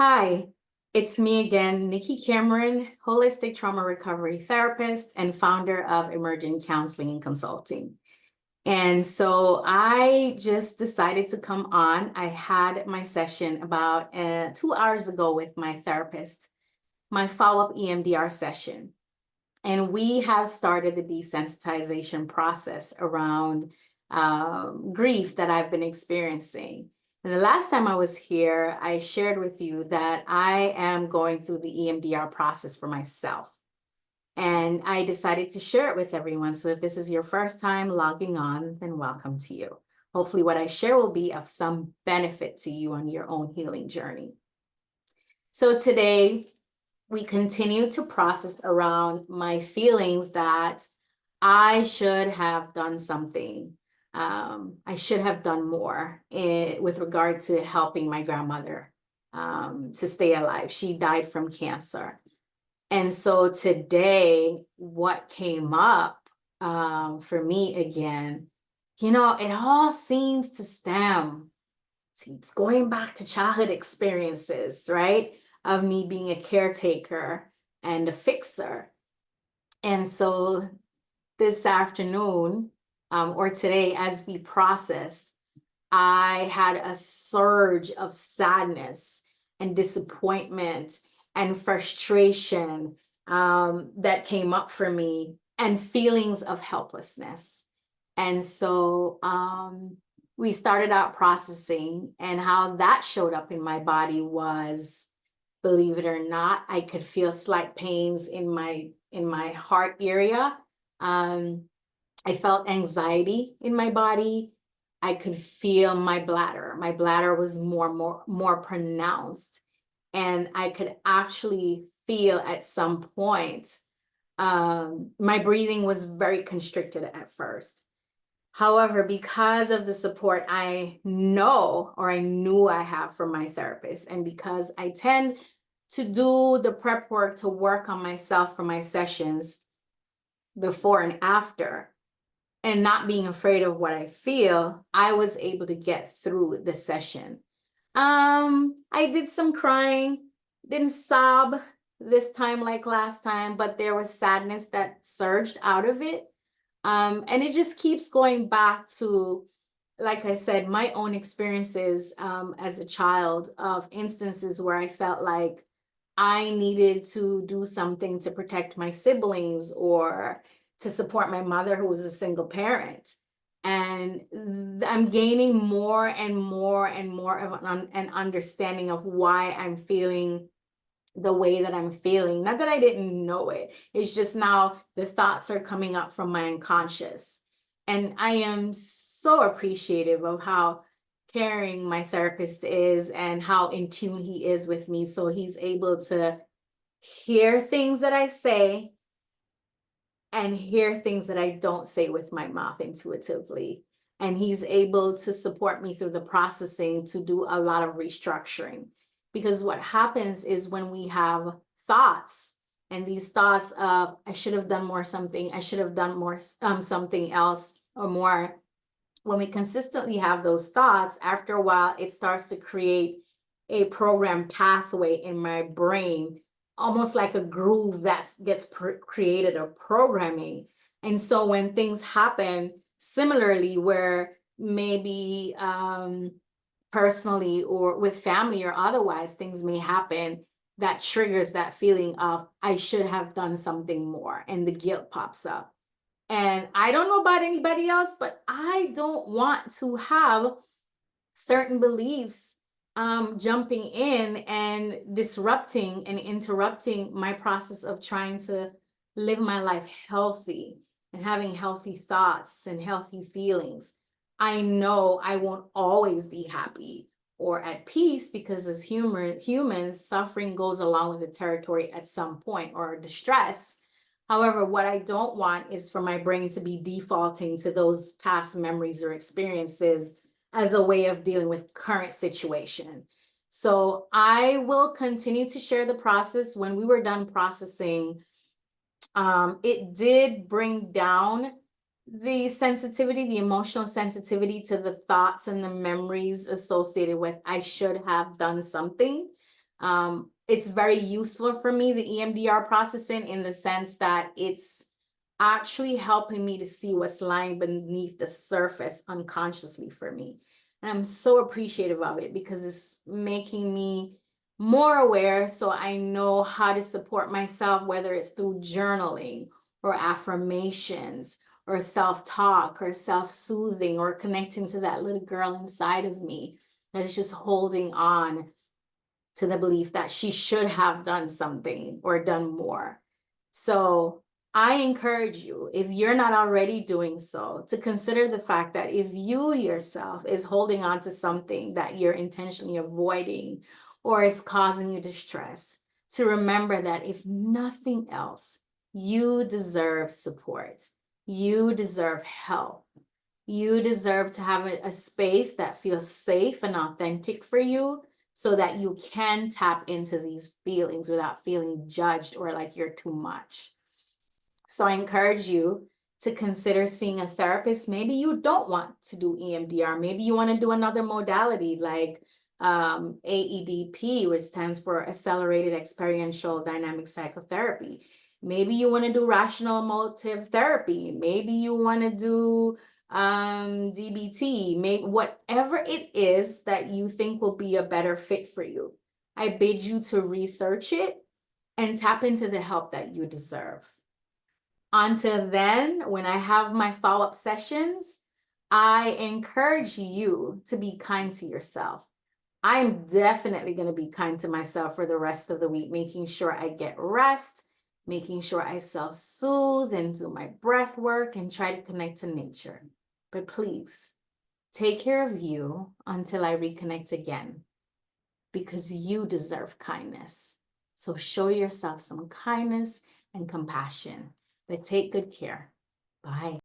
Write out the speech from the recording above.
Hi, it's me again, Nikki Cameron, holistic trauma recovery therapist and founder of Emergent Counseling and Consulting. And so I just decided to come on. I had my session about 2 hours ago with my therapist, my follow-up EMDR session. And we have started the desensitization process around grief that I've been experiencing. And the last time I was here, I shared with you that I am going through the EMDR process for myself. And I decided to share it with everyone. So if this is your first time logging on, then welcome to you. Hopefully what I share will be of some benefit to you on your own healing journey. So today, we continue to process around my feelings that I should have done something. I should have done more with regard to helping my grandmother to stay alive. She died from cancer. And so today, what came up for me again, it all seems to stem, keeps going back to childhood experiences, right? Of me being a caretaker and a fixer. And so this afternoon, or today, as we processed, I had a surge of sadness and disappointment and frustration that came up for me, and feelings of helplessness. And so we started out processing, and how that showed up in my body was, believe it or not, I could feel slight pains in my heart area. I felt anxiety in my body. I could feel my bladder. My bladder was more pronounced, and I could actually feel at some point my breathing was very constricted at first. However, because of the support I knew I have from my therapist, and because I tend to do the prep work to work on myself for my sessions before and after, and not being afraid of what I feel, I was able to get through the session. I did some crying, didn't sob this time like last time, but there was sadness that surged out of it. And it just keeps going back to, like I said, my own experiences as a child, of instances where I felt like I needed to do something to protect my siblings or to support my mother, who was a single parent. And I'm gaining more and more and more of an understanding of why I'm feeling the way that I'm feeling. Not that I didn't know it. It's just now the thoughts are coming up from my unconscious. And I am so appreciative of how caring my therapist is and how in tune he is with me. So he's able to hear things that I say and hear things that I don't say with my mouth intuitively. And he's able to support me through the processing to do a lot of restructuring. Because what happens is, when we have thoughts, and these thoughts of, I should have done more something, I should have done more something else or more, when we consistently have those thoughts, after a while, it starts to create a program pathway in my brain, almost like a groove that gets created, or programming. And so when things happen similarly, where maybe personally or with family or otherwise, things may happen that triggers that feeling of, I should have done something more, and the guilt pops up. And I don't know about anybody else, but I don't want to have certain beliefs jumping in and disrupting and interrupting my process of trying to live my life healthy and having healthy thoughts and healthy feelings. I know I won't always be happy or at peace, because as humans, suffering goes along with the territory at some point, or distress. However, what I don't want is for my brain to be defaulting to those past memories or experiences as a way of dealing with current situation. So I will continue to share the process. When we were done processing, it did bring down the sensitivity, the emotional sensitivity to the thoughts and the memories associated with, I should have done something. It's very useful for me, the EMDR processing, in the sense that it's actually helping me to see what's lying beneath the surface unconsciously for me. And I'm so appreciative of it because it's making me more aware, so I know how to support myself, whether it's through journaling or affirmations or self-talk or self-soothing or connecting to that little girl inside of me that is just holding on to the belief that she should have done something or done more. So I encourage you, if you're not already doing so, to consider the fact that if you yourself is holding on to something that you're intentionally avoiding or is causing you distress, to remember that if nothing else, you deserve support. You deserve help. You deserve to have a space that feels safe and authentic for you, so that you can tap into these feelings without feeling judged or like you're too much. So I encourage you to consider seeing a therapist. Maybe you don't want to do EMDR. Maybe you want to do another modality like AEDP, which stands for Accelerated Experiential Dynamic Psychotherapy. Maybe you want to do rational emotive therapy. Maybe you want to do DBT, maybe whatever it is that you think will be a better fit for you. I bid you to research it and tap into the help that you deserve. Until then, when I have my follow-up sessions, I encourage you to be kind to yourself. I'm definitely going to be kind to myself for the rest of the week, making sure I get rest, making sure I self-soothe and do my breath work and try to connect to nature. But please, take care of you until I reconnect again, because you deserve kindness. So show yourself some kindness and compassion, but take good care. Bye.